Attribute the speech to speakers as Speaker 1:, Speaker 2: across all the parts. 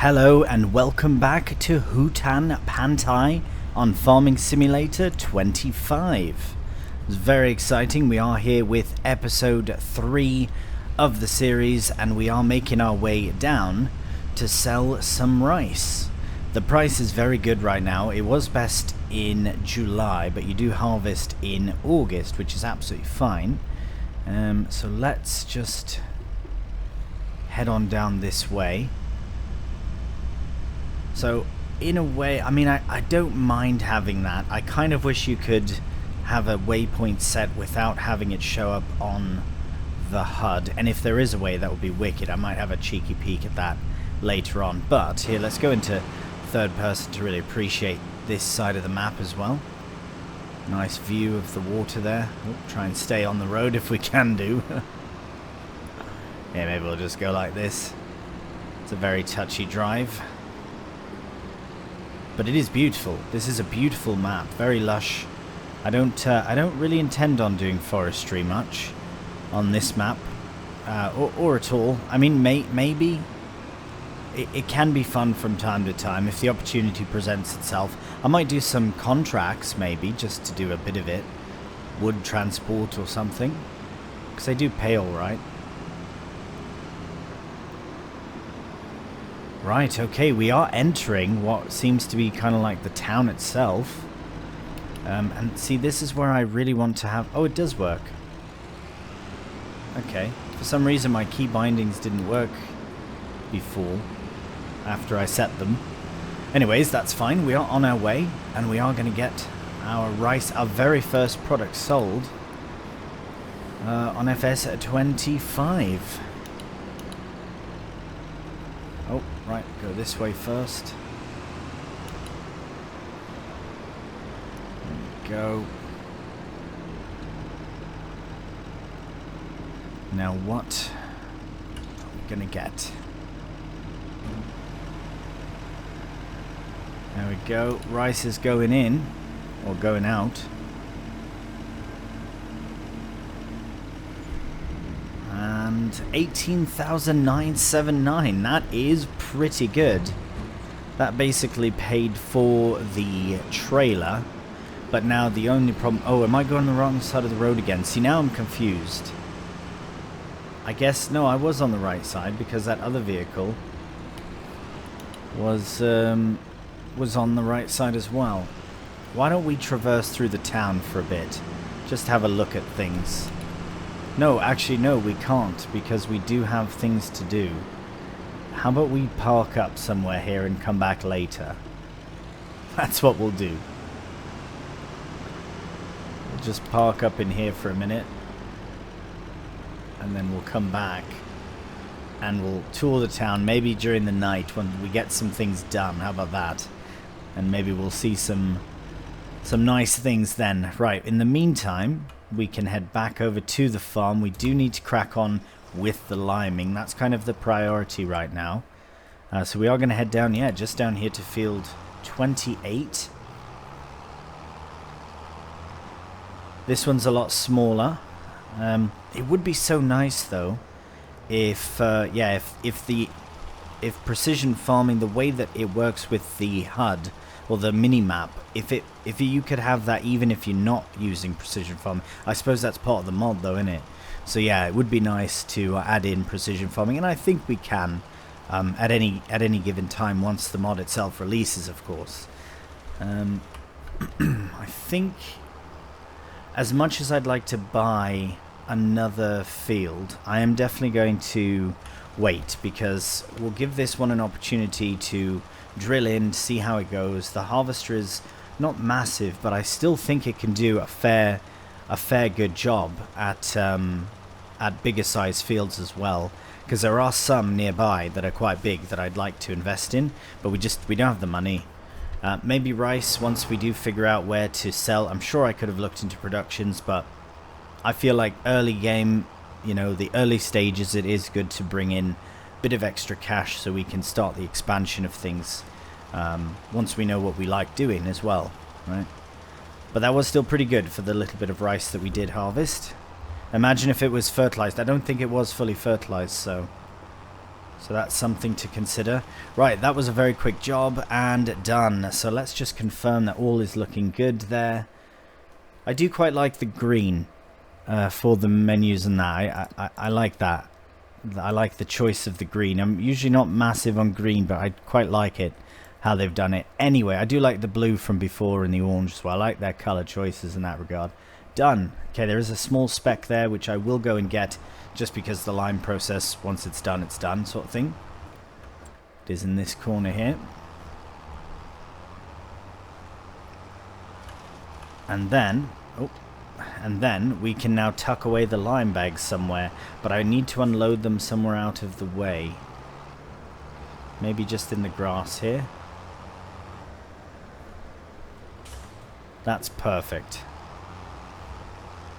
Speaker 1: Hello and welcome back to Hutan Pantai on Farming Simulator 25. It's very exciting. We are here with episode 3 of the series and we are making our way down to sell some rice. The price is very good right now. It was best in July, but you do harvest in August, which is absolutely fine. So let's just head on down this way. So, in a way, I mean, I don't mind having that. I kind of wish you could have a waypoint set without having it show up on the HUD. And if there is a way, that would be wicked. I might have a cheeky peek at that later on. But here, let's go into third person to really appreciate this side of the map as well. Nice view of the water there. Try and stay on the road if we can do. Yeah, maybe we'll just go like this. It's a very touchy drive. But it is beautiful. This is a beautiful map, very lush. I don't really intend on doing forestry much on this map, or at all. I mean, maybe it can be fun from time to time if the opportunity presents itself. I might do some contracts, maybe, just to do a bit of it, wood transport or something, because they do pay all right. Right, okay, we are entering what seems to be kind of like the town itself. And see, this is where I really want to have... Oh, it does work. Okay. For some reason, my key bindings didn't work before, after I set them. Anyways, that's fine. We are on our way, and we are going to get our rice, our very first product sold on FS25. Oh, right, go this way first. There we go. Now what are we gonna get? There we go. Rice is going in, or going out. And 18,979. That is pretty good. That basically paid for the trailer. But now the only problem... Oh, am I going the wrong side of the road again? See, now I'm confused. I guess... No, I was on the right side because that other vehicle was on the right side as well. Why don't we traverse through the town for a bit? Just have a look at things. No, actually, no, we can't, because we do have things to do. How about we park up somewhere here and come back later? That's what we'll do. We'll just park up in here for a minute. And then we'll come back. And we'll tour the town, maybe during the night when we get some things done. How about that? And maybe we'll see some nice things then. Right, in the meantime... we can head back over to the farm. We do need to crack on with the liming. That's kind of the priority right now. So we are going to head down, yeah, just down here to field 28. This one's a lot smaller. It would be so nice though if if precision farming, the way that it works with the HUD or the mini-map, if you could have that even if you're not using precision farming. I suppose that's part of the mod though, isn't it? So yeah, it would be nice to add in precision farming, and I think we can at any given time once the mod itself releases, of course. I think as much as I'd like to buy another field, I am definitely going to wait, because we'll give this one an opportunity to drill in, see how it goes. The harvester is not massive, but I still think it can do a fair good job at bigger size fields as well, because there are some nearby that are quite big that I'd like to invest in, but we don't have the money. Maybe rice once we do figure out where to sell. I'm sure I could have looked into productions, but I feel like early game, you know, the early stages, it is good to bring in a bit of extra cash so we can start the expansion of things once we know what we like doing as well, right? But that was still pretty good for the little bit of rice that we did harvest. Imagine if it was fertilized. I don't think it was fully fertilized, so So that's something to consider. Right, that was a very quick job and done. So let's just confirm that all is looking good there. I do quite like the green for the menus and that. I like that. I like the choice of the green. I'm usually not massive on green, but I quite like it, how they've done it. Anyway, I do like the blue from before and the orange as well. I like their color choices in that regard. Done. Okay, there is a small speck there, which I will go and get, just because the lime process, once it's done sort of thing. It is in this corner here. And then, we can now tuck away the lime bags somewhere, but I need to unload them somewhere out of the way. Maybe just in the grass here. That's perfect.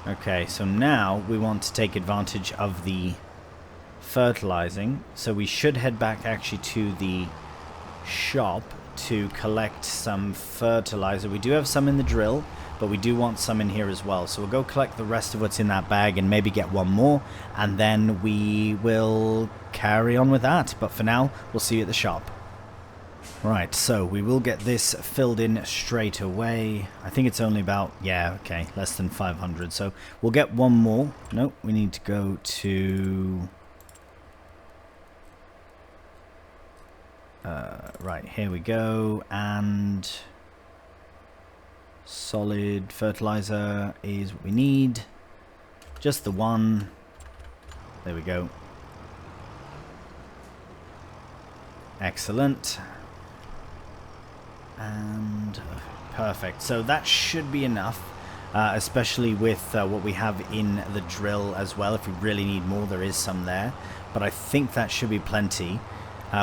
Speaker 1: Okay, so now we want to take advantage of the fertilizing. So we should head back actually to the shop to collect some fertilizer. We do have some in the drill, but we do want some in here as well. So we'll go collect the rest of what's in that bag and maybe get one more, and then we will carry on with that. But for now, we'll see you at the shop. Right, so we will get this filled in straight away. I think it's only about, yeah, okay, less than 500. So we'll get one more. Nope, we need to go to... right, here we go. And solid fertilizer is what we need. Just the one. There we go. Excellent. And perfect. So that should be enough, especially with what we have in the drill as well. If we really need more, there is some there, but I think that should be plenty.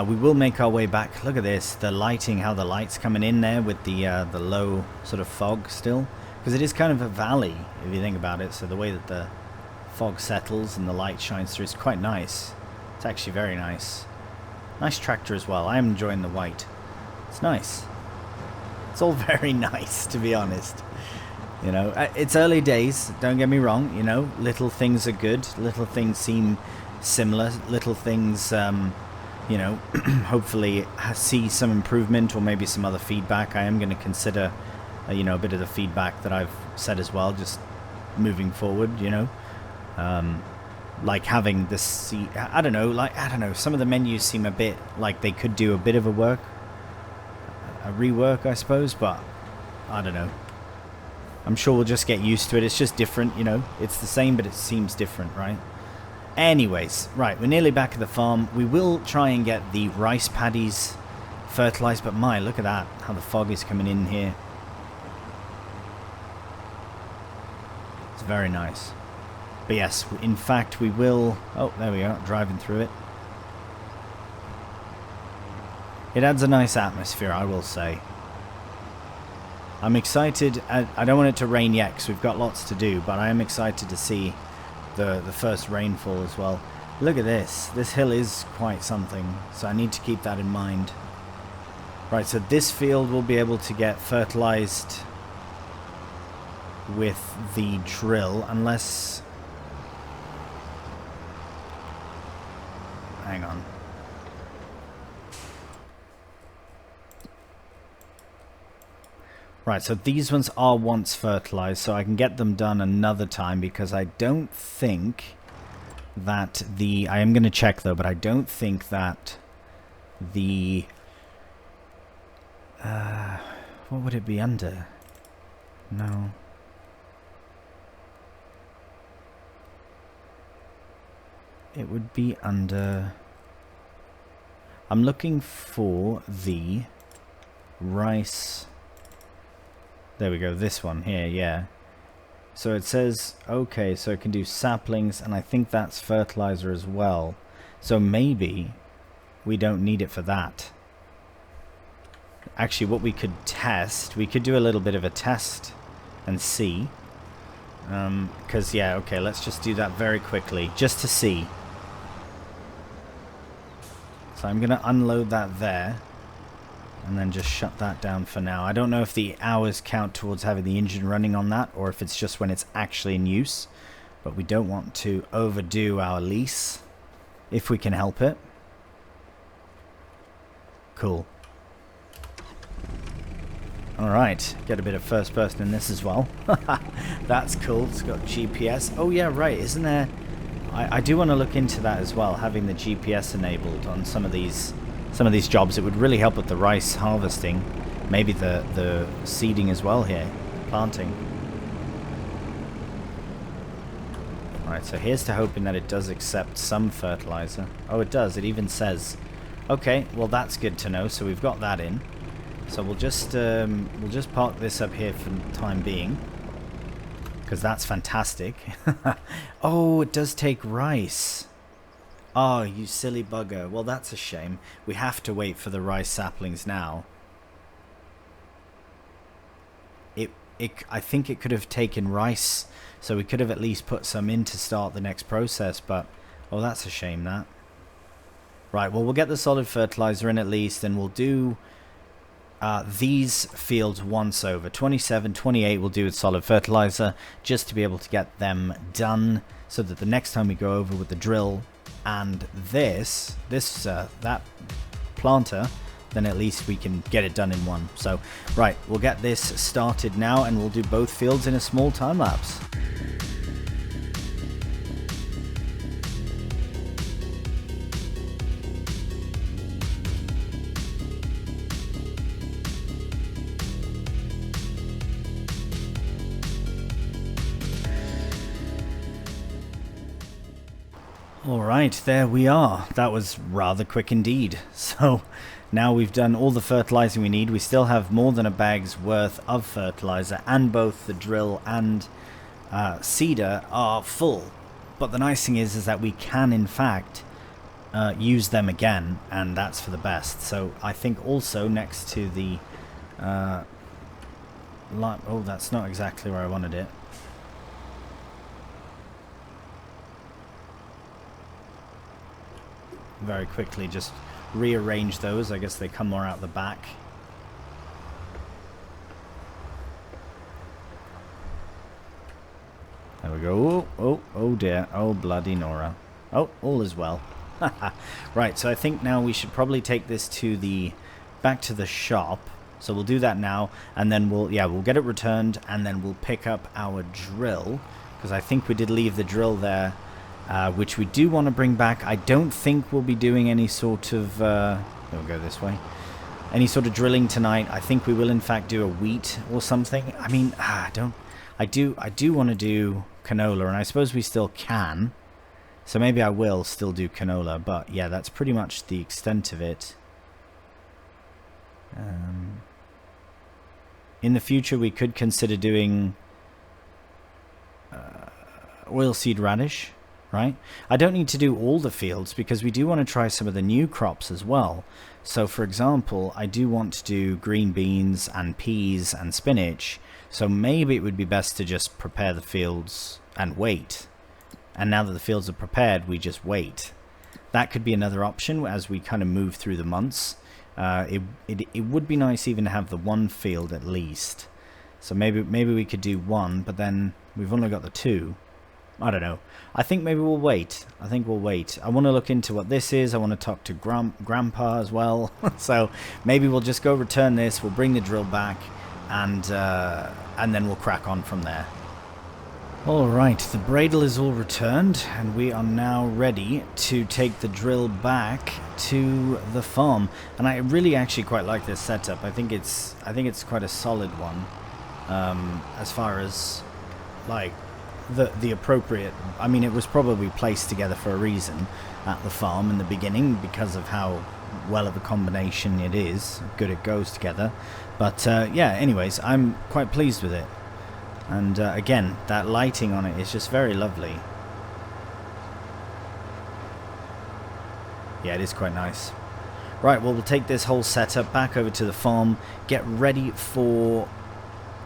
Speaker 1: We will make our way back. Look at this, the lighting, how the light's coming in there with the low sort of fog still, because it is kind of a valley if you think about it. So the way that the fog settles and the light shines through is quite nice. It's actually very nice. Nice tractor as well. I am enjoying the white. It's nice. It's all very nice, to be honest. You know, it's early days, don't get me wrong. You know, little things are good. Little things seem similar. Little things, you know, hopefully see some improvement or maybe some other feedback. I am going to consider, you know, a bit of the feedback that I've said as well, just moving forward, you know. Like having this, I don't know, some of the menus seem a bit like they could do a bit of a rework, I suppose, but I don't know. I'm sure we'll just get used to it. It's just different, you know. It's the same, but it seems different, right? Anyways, right, we're nearly back at the farm. We will try and get the rice paddies fertilized, but my, look at that, how the fog is coming in here. It's very nice. But yes, in fact, we will... Oh, there we are, driving through it. It adds a nice atmosphere, I will say. I'm excited. I don't want it to rain yet because we've got lots to do, but I am excited to see the first rainfall as well. Look at this. This hill is quite something, so I need to keep that in mind. Right, so this field will be able to get fertilized with the drill, unless... Hang on. Right, so these ones are once fertilized, so I can get them done another time, because I don't think that the... I am going to check though, but I don't think that the... what would it be under? No. It would be under... I'm looking for the rice... There we go, this one here, yeah. So it says, okay, so it can do saplings, and I think that's fertilizer as well. So maybe we don't need it for that. Actually, what we could test, we could do a little bit of a test and see. Because, yeah, okay, let's just do that very quickly, just to see. So I'm going to unload that there. And then just shut that down for now. I don't know if the hours count towards having the engine running on that, or if it's just when it's actually in use. But we don't want to overdo our lease, if we can help it. Cool. Alright, get a bit of first person in this as well. That's cool. It's got GPS. Oh yeah, right, isn't there... I do want to look into that as well, having the GPS enabled on some of these jobs. It would really help with the rice harvesting. Maybe the seeding as well here. Planting. Alright, so here's to hoping that it does accept some fertilizer. Oh, it does. It even says... Okay, well that's good to know. So we've got that in. So we'll just park this up here for the time being, because that's fantastic. Oh, it does take rice. Oh, you silly bugger. Well, that's a shame. We have to wait for the rice saplings now. I think it could have taken rice, so we could have at least put some in to start the next process, but oh, that's a shame, that. Right, well, we'll get the solid fertilizer in at least, and we'll do these fields once over. 27, 28 we'll do with solid fertilizer, just to be able to get them done, so that the next time we go over with the drill and that planter, then at least we can get it done in one. So, right, we'll get this started now, and we'll do both fields in a small time lapse. Alright, there we are. That was rather quick indeed. So now we've done all the fertilizing we need. We still have more than a bag's worth of fertilizer, and both the drill and seeder are full. But the nice thing is that we can in fact use them again, and that's for the best. So I think also next to the oh, that's not exactly where I wanted it. Very quickly just rearrange those. I guess they come more out the back. There we go. Oh dear. Oh bloody Nora. Oh, all is well. Right, so I think now we should probably take this to back to the shop. So we'll do that now, and then we'll get it returned, and then we'll pick up our drill, because I think we did leave the drill there. Which we do want to bring back. I don't think we'll be doing any sort of... we'll go this way. Any sort of drilling tonight. I think we will in fact do a wheat or something. I mean, I do want to do canola, and I suppose we still can. So maybe I will still do canola. But yeah, that's pretty much the extent of it. In the future, we could consider doing oilseed radish. Right? I don't need to do all the fields, because we do want to try some of the new crops as well. So for example, I do want to do green beans and peas and spinach. So maybe it would be best to just prepare the fields and wait. And now that the fields are prepared, we just wait. That could be another option as we kind of move through the months. It would be nice even to have the one field at least. So maybe we could do one, but then we've only got the two. I don't know. I think maybe we'll wait. I want to look into what this is. I want to talk to Grandpa as well. So maybe we'll just go return this. We'll bring the drill back, and then we'll crack on from there. Alright, the Bradle is all returned, and we are now ready to take the drill back to the farm. And I really actually quite like this setup. I think it's quite a solid one, as far as like the appropriate... I mean, it was probably placed together for a reason at the farm in the beginning, because of how well of a combination it is, good it goes together. But yeah, anyways, I'm quite pleased with it. And again, that lighting on it is just very lovely. Yeah, it is quite nice. Right, well, we'll take this whole setup back over to the farm, get ready for,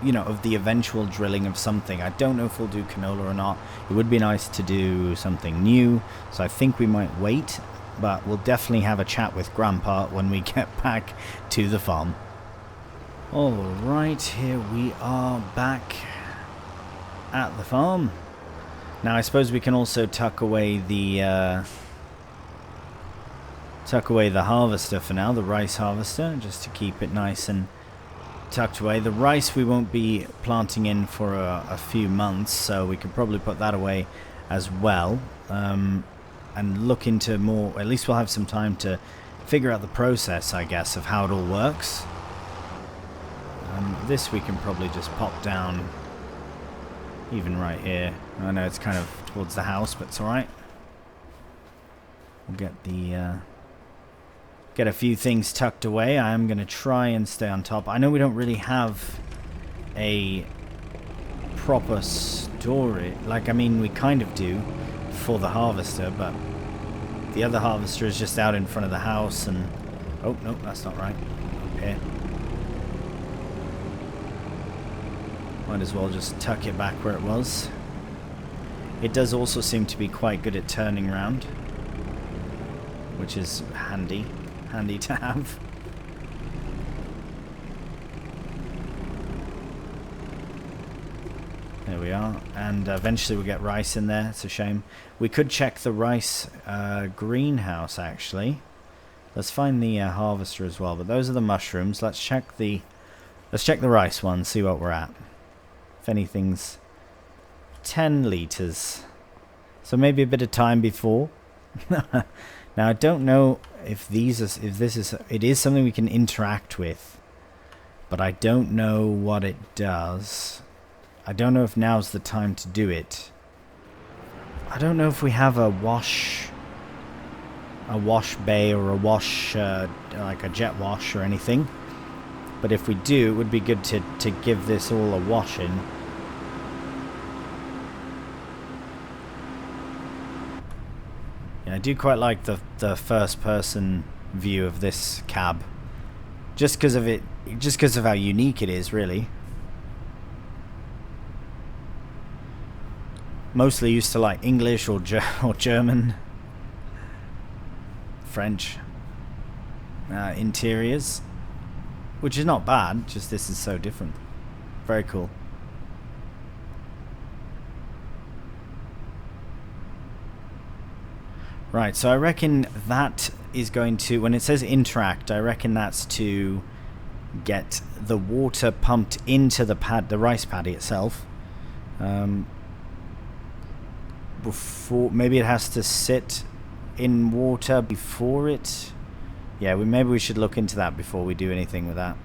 Speaker 1: you know, of the eventual drilling of something. I don't know if we'll do canola or not. It would be nice to do something new, so I think we might wait, but we'll definitely have a chat with Grandpa when we get back to the farm. Alright, here we are back at the farm. Now I suppose we can also tuck away the tuck away the harvester for now, the rice harvester, just to keep it nice and tucked away. The rice we won't be planting in for a few months, so we could probably put that away as well, and look into more. At least we'll have some time to figure out the process, I guess, of how it all works. This we can probably just pop down, even right here. I know it's kind of towards the house, but it's alright. We'll get the get a few things tucked away. I am going to try and stay on top. I know we don't really have a proper storage. Like, I mean, we kind of do for the harvester, but the other harvester is just out in front of the house and... Oh, no, that's not right. Up here. Might as well just tuck it back where it was. It does also seem to be quite good at turning around, which is handy to have. There we are, and eventually we'll get rice in there. It's a shame. We could check the rice greenhouse, actually. Let's find the harvester as well, but those are the mushrooms. Let's check the rice one, see what we're at. If anything's 10 litres, so maybe a bit of time before. Now I don't know if it is something we can interact with, but I don't know what it does. I don't know if now's the time to do it. I don't know if we have a wash bay or a wash like a jet wash or anything, but if we do, it would be good to give this all a wash in. I do quite like the first person view of this cab, just because of how unique it is, really. Mostly used to like English or German, French interiors, which is not bad, just this is so different. Very cool. Right, so I reckon that is going to, when it says interact, I reckon that's to get the water pumped into the rice paddy itself. Before, maybe it has to sit in water before it. Yeah, maybe we should look into that before we do anything with that,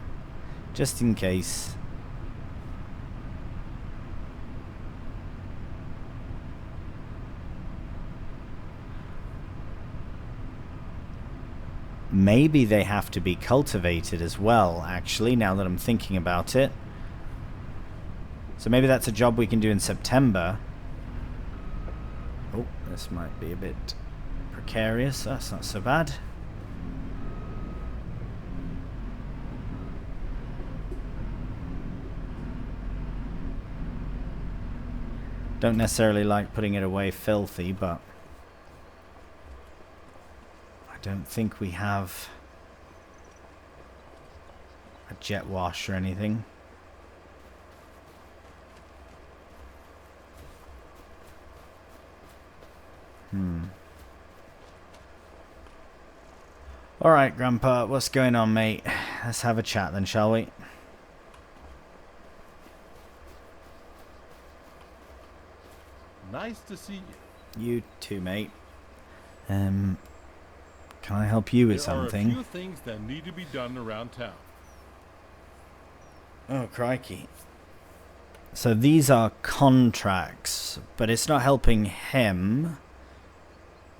Speaker 1: just in case. Maybe they have to be cultivated as well, actually, now that I'm thinking about it. So maybe that's a job we can do in September. Oh, this might be a bit precarious. That's not so bad. Don't necessarily like putting it away filthy, but I don't think we have a jet wash or anything. Alright, Grandpa, what's going on, mate? Let's have a chat then, shall we?
Speaker 2: Nice to see you.
Speaker 1: You too, mate. Can I help you with something?
Speaker 2: There are a few things that need to be done around town.
Speaker 1: Oh, crikey. So these are contracts, but it's not helping him.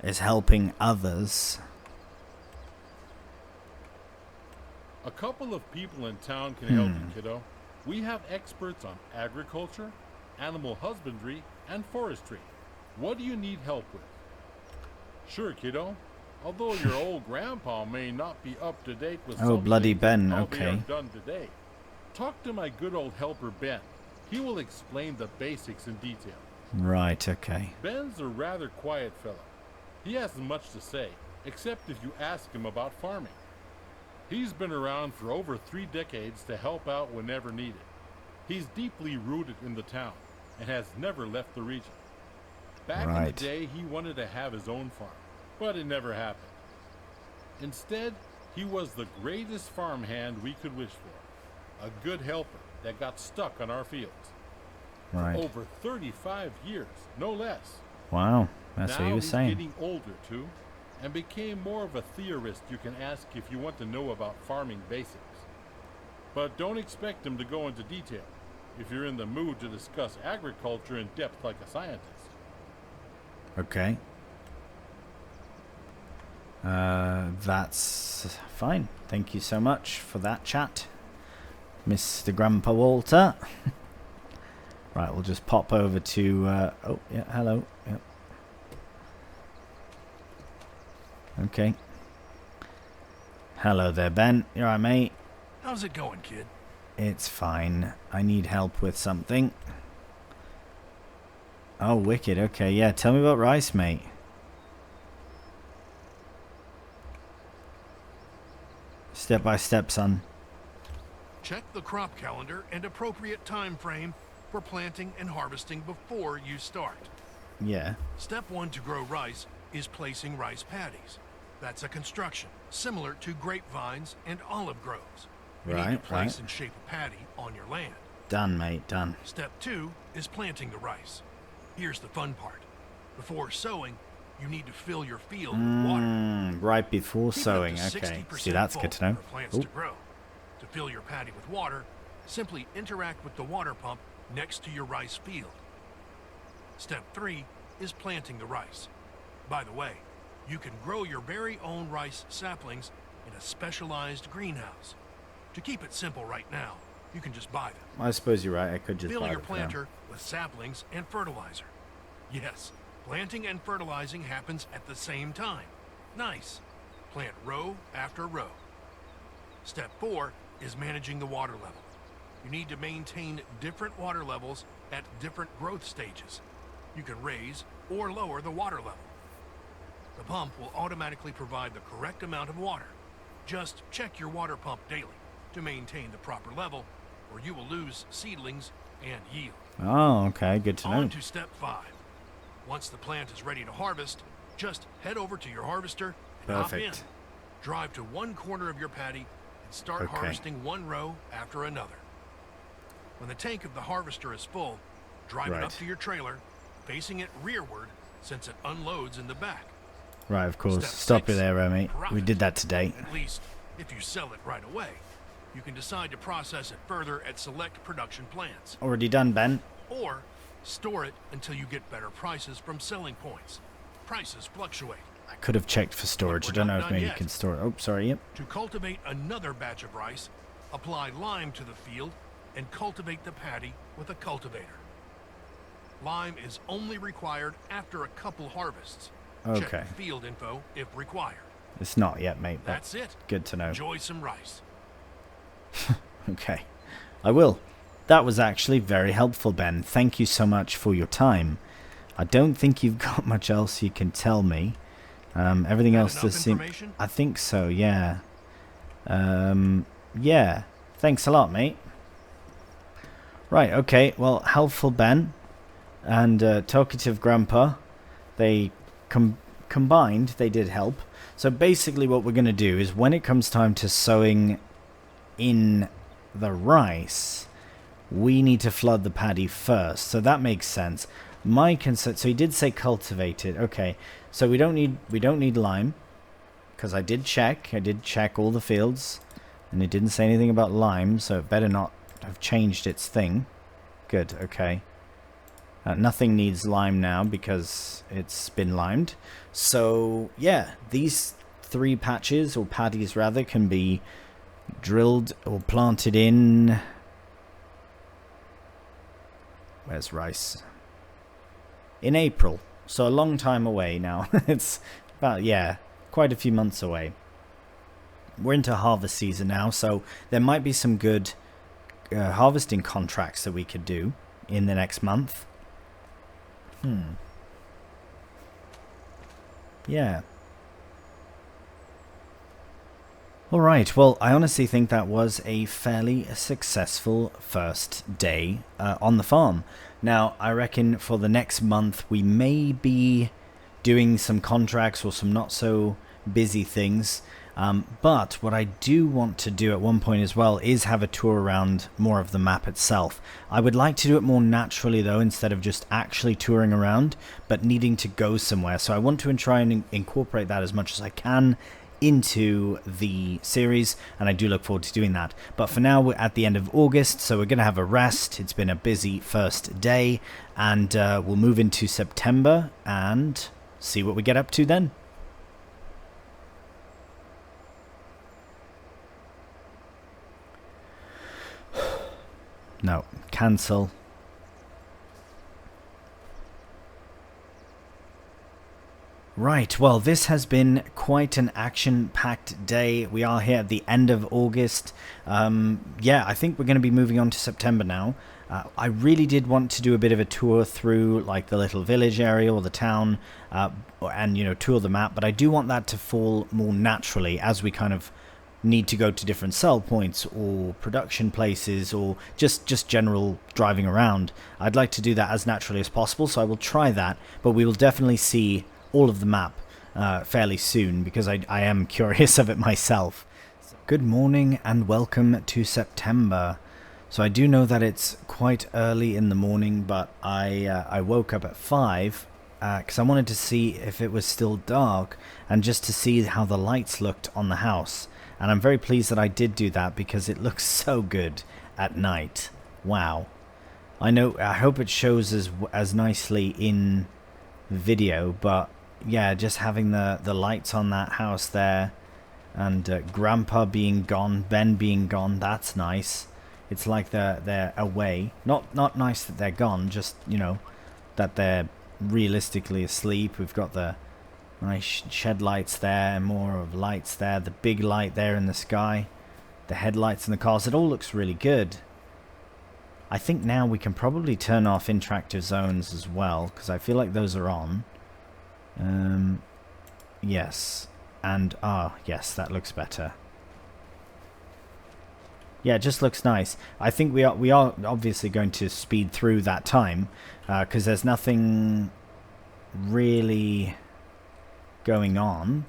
Speaker 1: It's helping others.
Speaker 2: A couple of people in town can help you, kiddo. We have experts on agriculture, animal husbandry, and forestry. What do you need help with? Sure, kiddo. Although your old grandpa may not be up to date with
Speaker 1: oh, bloody Ben,
Speaker 2: how
Speaker 1: okay.
Speaker 2: they are done today. Talk to my good old helper Ben. He will explain the basics in detail.
Speaker 1: Right, okay.
Speaker 2: Ben's a rather quiet fellow. He hasn't much to say, except if you ask him about farming. He's been around for over 3 decades to help out whenever needed. He's deeply rooted in the town and has never left the region. Back in the day, he wanted to have his own farm, but it never happened. Instead, he was the greatest farmhand we could wish for. A good helper that got stuck on our fields.
Speaker 1: Right.
Speaker 2: Over 35 years, no less.
Speaker 1: Wow. That's what he
Speaker 2: Now
Speaker 1: was
Speaker 2: he's
Speaker 1: saying.
Speaker 2: getting older too, and became more of a theorist you can ask if you want to know about farming basics. But don't expect him to go into detail if you're in the mood to discuss agriculture in depth like a scientist.
Speaker 1: Okay. That's fine. Thank you so much for that chat, Mr. Grandpa Walter. Right, we'll just pop over to... oh, yeah, hello. Yep. Okay. Hello there, Ben. You alright, mate?
Speaker 3: How's it going, kid?
Speaker 1: It's fine. I need help with something. Oh, wicked. Okay, yeah. Tell me about rice, mate. Step by step, son.
Speaker 3: Check the crop calendar and appropriate time frame for planting and harvesting before you start.
Speaker 1: Yeah.
Speaker 3: Step 1 to grow rice is placing rice paddies. That's a construction similar to grapevines and olive groves. You need to place and shape a paddy on your land.
Speaker 1: Done, mate. Done.
Speaker 3: Step 2 is planting the rice. Here's the fun part. Before sowing, you need to fill your field with water.
Speaker 1: Right before
Speaker 3: Keep it up
Speaker 1: sowing.
Speaker 3: to
Speaker 1: Okay.
Speaker 3: 60%
Speaker 1: See, that's
Speaker 3: full
Speaker 1: good to know.
Speaker 3: for plants to grow. To fill your paddy with water, simply interact with the water pump next to your rice field. Step 3 is planting the rice. By the way, you can grow your very own rice saplings in a specialized greenhouse. To keep it simple right now, you can just buy them.
Speaker 1: I suppose you're right. I could just
Speaker 3: Fill
Speaker 1: buy
Speaker 3: your
Speaker 1: it for now.
Speaker 3: planter with saplings and fertilizer. Yes, planting and fertilizing happens at the same time. Nice. Plant row after row. Step 4 is managing the water level. You need to maintain different water levels at different growth stages. You can raise or lower the water level. The pump will automatically provide the correct amount of water. Just check your water pump daily to maintain the proper level, or you will lose seedlings and yield.
Speaker 1: Oh, okay. Good to know.
Speaker 3: On to step 5. Once the plant is ready to harvest, just head over to your harvester and hop in.
Speaker 1: Perfect.
Speaker 3: Drive to one corner of your paddy and start harvesting one row after another. When the tank of the harvester is full, drive it up to your trailer, facing it rearward since it unloads in the back.
Speaker 1: Right, of course.
Speaker 3: Step
Speaker 1: Stop
Speaker 3: 6,
Speaker 1: you there, mate. We
Speaker 3: profit.
Speaker 1: did that today.
Speaker 3: At least, if you sell it right away. You can decide to process it further at select production plants.
Speaker 1: Already done, Ben.
Speaker 3: Or store it until you get better prices from selling points. Prices fluctuate.
Speaker 1: I could have checked for storage. I
Speaker 3: We're
Speaker 1: don't
Speaker 3: not
Speaker 1: know if
Speaker 3: done
Speaker 1: maybe you
Speaker 3: yet.
Speaker 1: can store it. Oh, sorry. Yep.
Speaker 3: To cultivate another batch of rice, apply lime to the field and cultivate the paddy with a cultivator. Lime is only required after a couple harvests.
Speaker 1: Okay.
Speaker 3: Check field info if required.
Speaker 1: It's not yet, mate. But
Speaker 3: That's it.
Speaker 1: good to know.
Speaker 3: Enjoy some rice.
Speaker 1: Okay. I will. That was actually very helpful, Ben. Thank you so much for your time. I don't think you've got much else you can tell me. Everything
Speaker 3: Got
Speaker 1: else
Speaker 3: enough
Speaker 1: does seem...
Speaker 3: information?
Speaker 1: I think so, yeah. Yeah. Thanks a lot, mate. Right, okay. Well, helpful Ben and talkative Grandpa, they combined, they did help. So basically what we're going to do is when it comes time to sowing in the rice, we need to flood the paddy first. So that makes sense. My concern, so he did say cultivated. Okay. So we don't need lime, because I did check all the fields and it didn't say anything about lime, so it better not have changed its thing. Good. Okay. Nothing needs lime now because it's been limed. So yeah, these 3 patches, or paddies rather, can be drilled or planted in... Where's rice? In April. So a long time away now. It's about, yeah, quite a few months away. We're into harvest season now, so there might be some good harvesting contracts that we could do in the next month. Yeah. Alright, well, I honestly think that was a fairly successful first day on the farm. Now, I reckon for the next month we may be doing some contracts or some not so busy things. But what I do want to do at one point as well is have a tour around more of the map itself. I would like to do it more naturally though, instead of just actually touring around, but needing to go somewhere. So I want to try and incorporate that as much as I can into the series, and I do look forward to doing that. But for now, we're at the end of August, so we're going to have a rest. It's been a busy first day, and we'll move into September and see what we get up to then. No, cancel. Right, well, this has been quite an action-packed day. We are here at the end of August. Yeah, I think we're going to be moving on to September now. I really did want to do a bit of a tour through, like, the little village area or the town, and, you know, tour the map, but I do want that to fall more naturally as we kind of need to go to different sell points or production places or just general driving around. I'd like to do that as naturally as possible, so I will try that, but we will definitely see all of the map fairly soon, because I am curious of it myself. Good morning and welcome to September. So I do know that it's quite early in the morning, but I woke up at 5 because I wanted to see if it was still dark and just to see how the lights looked on the house. And I'm very pleased that I did do that, because it looks so good at night. Wow. I hope it shows as nicely in video, but yeah, just having the lights on that house there, and Grandpa being gone, Ben being gone, that's nice. It's like they're away. Not nice that they're gone, just, you know, that they're realistically asleep. We've got the nice shed lights there, more of lights there, the big light there in the sky, the headlights in the cars. It all looks really good. I think now we can probably turn off interactive zones as well, because I feel like those are on. Yes. And, yes, that looks better. Yeah, it just looks nice. I think we are obviously going to speed through that time, because there's nothing really going on.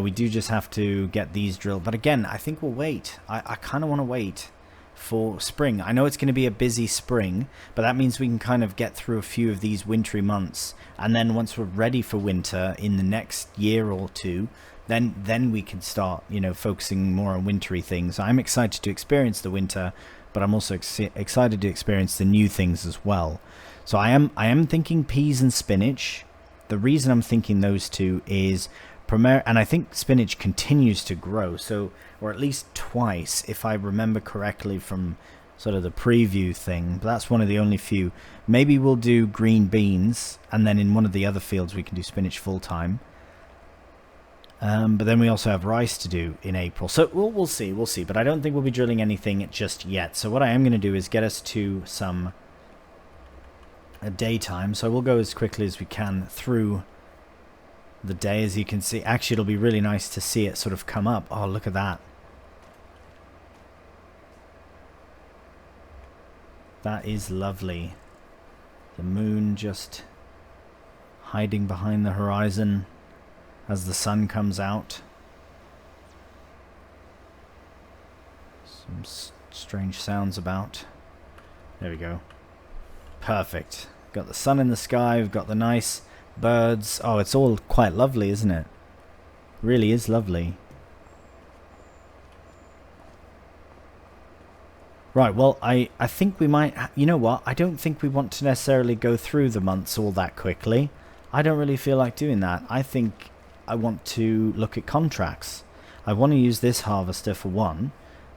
Speaker 1: We do just have to get these drilled. But again, I think we'll wait. I kind of want to wait for spring. I know it's going to be a busy spring, but that means we can kind of get through a few of these wintry months, and then once we're ready for winter in the next year or two, then we can start, you know, focusing more on wintry things. I'm excited to experience the winter, but I'm also excited to experience the new things as well. So I am thinking peas and spinach. The reason I'm thinking those two is and I think spinach continues to grow, so, or at least twice, if I remember correctly from sort of the preview thing. But that's one of the only few. Maybe we'll do green beans, and then in one of the other fields we can do spinach full time. But then we also have rice to do in April, so we'll see. But I don't think we'll be drilling anything just yet. So what I am going to do is get us to some daytime. So we'll go as quickly as we can through the day. As you can see, actually it'll be really nice to see it sort of come up. Oh, look at that. That is lovely. The moon just hiding behind the horizon as the sun comes out. Some strange sounds about. There we go. Perfect. Got the sun in the sky, we've got the nice birds. Oh, it's all quite lovely, isn't it? Really is lovely. Right, well, I think we might... You know what? I don't think we want to necessarily go through the months all that quickly. I don't really feel like doing that. I think I want to look at contracts. I want to use this harvester for one,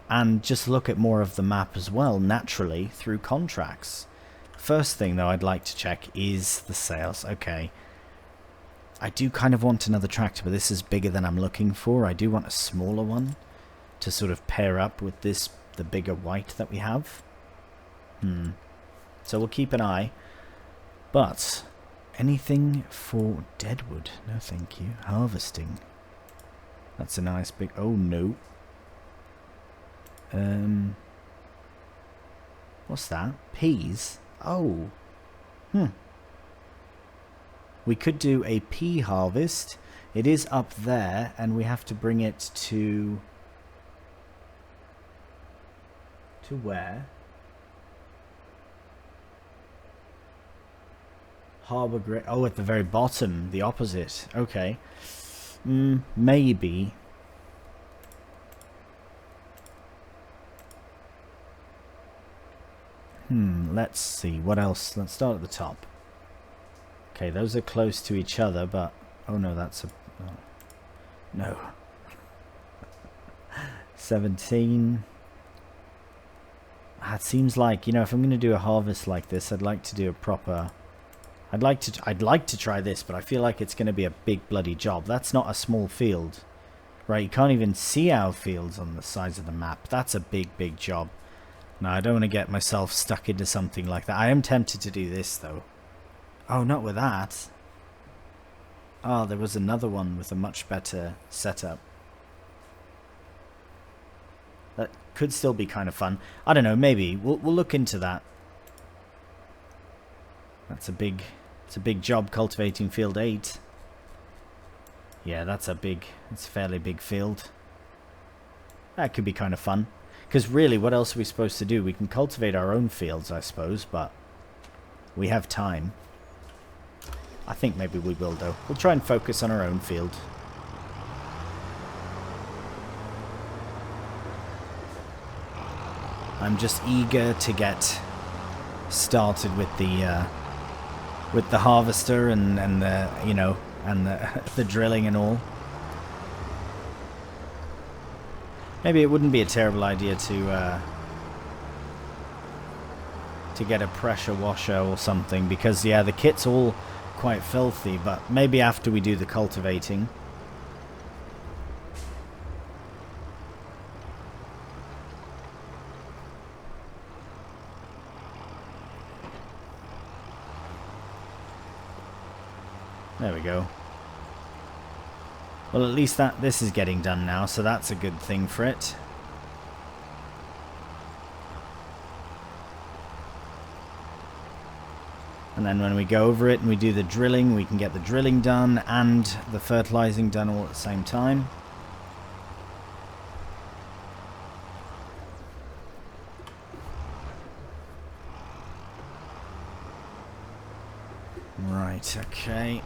Speaker 1: and just look at more of the map as well, naturally, through contracts. First thing, though, I'd like to check is the sales. Okay. I do kind of want another tractor, but this is bigger than I'm looking for. I do want a smaller one to sort of pair up with this, the bigger white that we have. So we'll keep an eye. But anything for deadwood? No, thank you. Harvesting. That's a nice big... Oh, no. What's that? Peas? Oh. We could do a pea harvest. It is up there, and we have to bring it to... To where? Harbour Grid. Oh, at the very bottom, the opposite. Okay. Maybe. Let's see. What else? Let's start at the top. Okay, those are close to each other, but... Oh no, that's a... Oh. No. 17. It seems like, you know, if I'm going to do a harvest like this, I'd like to do a proper... I'd like to try this, but I feel like it's going to be a big bloody job. That's not a small field. Right, you can't even see our fields on the size of the map. That's a big job. No, I don't want to get myself stuck into something like that. I am tempted to do this, though. Oh, not with that. Oh, there was another one with a much better setup. That could still be kind of fun. I don't know, maybe. We'll look into that. It's a big job cultivating field 8. Yeah, it's a fairly big field. That could be kind of fun. Because really, what else are we supposed to do? We can cultivate our own fields, I suppose, but we have time. I think maybe we will, though. We'll try and focus on our own field. I'm just eager to get started with the harvester and the, you know, and the drilling and all. Maybe it wouldn't be a terrible idea to get a pressure washer or something, because yeah, the kit's all quite filthy, but maybe after we do the cultivating. There we go. Well, at least this is getting done now, so that's a good thing for it. And then when we go over it and we do the drilling, we can get the drilling done and the fertilizing done all at the same time. Right, okay.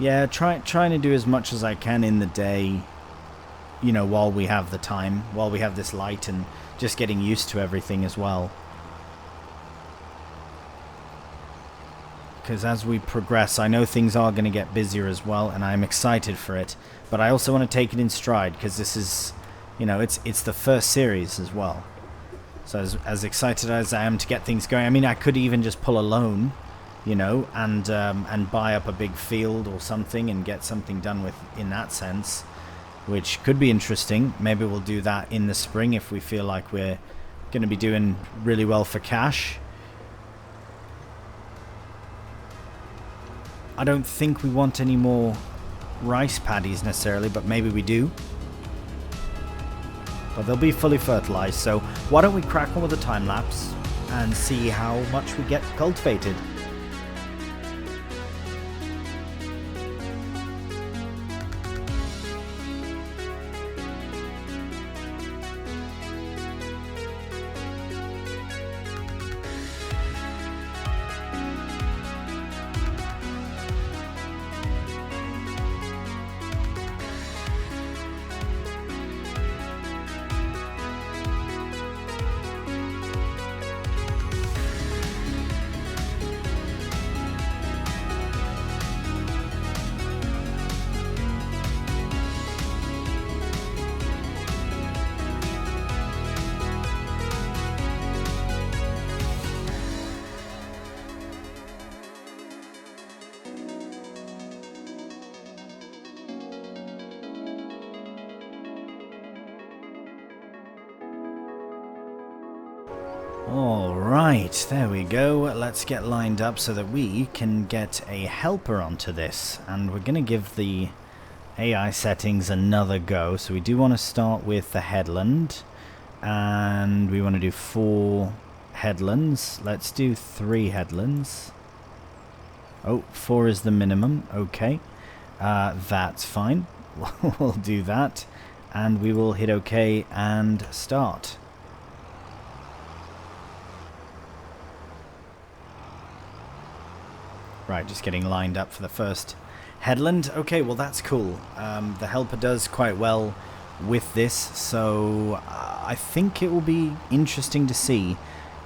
Speaker 1: Yeah, trying to do as much as I can in the day, you know, while we have the time, while we have this light, and just getting used to everything as well. Because as we progress, I know things are going to get busier as well, and I'm excited for it. But I also want to take it in stride, because this is, you know, it's the first series as well. So as excited as I am to get things going, I mean, I could even just pull a loan, you know, and buy up a big field or something and get something done with in that sense, which could be interesting. Maybe we'll do that in the spring if we feel like we're going to be doing really well for cash. I don't think we want any more rice paddies necessarily, but maybe we do. But they'll be fully fertilized, so why don't we crack on with a time lapse and see how much we get cultivated. Alright, there we go. Let's get lined up so that we can get a helper onto this. And we're going to give the AI settings another go. So we do want to start with the headland. And we want to do 4 headlands. Let's do 3 headlands. Oh, 4 is the minimum. Okay. That's fine. We'll do that. And we will hit OK and start. Right, just getting lined up for the first headland. Okay, well that's cool. The helper does quite well with this, so I think it will be interesting to see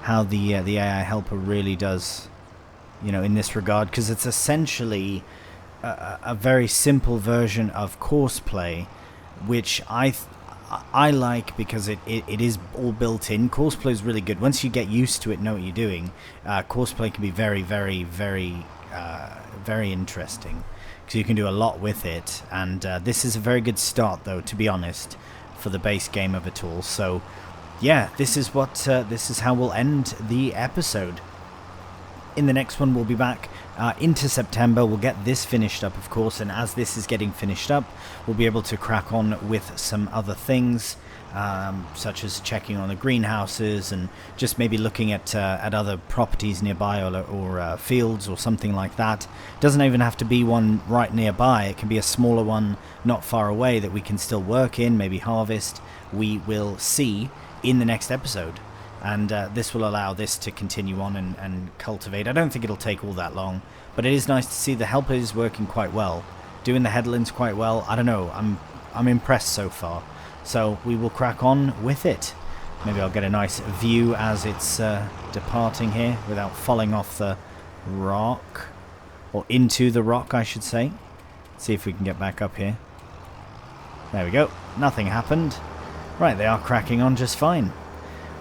Speaker 1: how the AI helper really does, you know, in this regard, because it's essentially a very simple version of courseplay, which I like because it is all built in. Courseplay is really good. Once you get used to it, know what you're doing, courseplay can be very, very, very, very interesting because you can do a lot with it. And this is a very good start, though, to be honest, for the base game of it all. So, yeah, this is how we'll end the episode. In the next one, we'll be back into September. We'll get this finished up, of course, and as this is getting finished up, we'll be able to crack on with some other things, such as checking on the greenhouses and just maybe looking at other properties nearby or fields or something like that. It doesn't even have to be one right nearby. It can be a smaller one not far away that we can still work in, maybe harvest. We will see in the next episode. And this will allow this to continue on and cultivate. I don't think it'll take all that long, but it is nice to see the helper is working quite well, doing the headlands quite well. I don't know, I'm impressed so far. So we will crack on with it. Maybe I'll get a nice view as it's departing here without falling off the rock, or into the rock, I should say. Let's see if we can get back up here. There we go. Nothing happened. Right, they are cracking on just fine.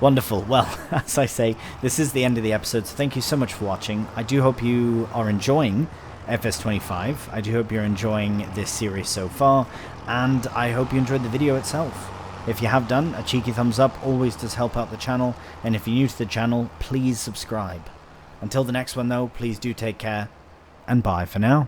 Speaker 1: Wonderful. Well, as I say, this is the end of the episode, so thank you so much for watching. I do hope you are enjoying FS25. I do hope you're enjoying this series so far, and I hope you enjoyed the video itself. If you have done, a cheeky thumbs up always does help out the channel, and if you're new to the channel, please subscribe. Until the next one, though, please do take care, and bye for now.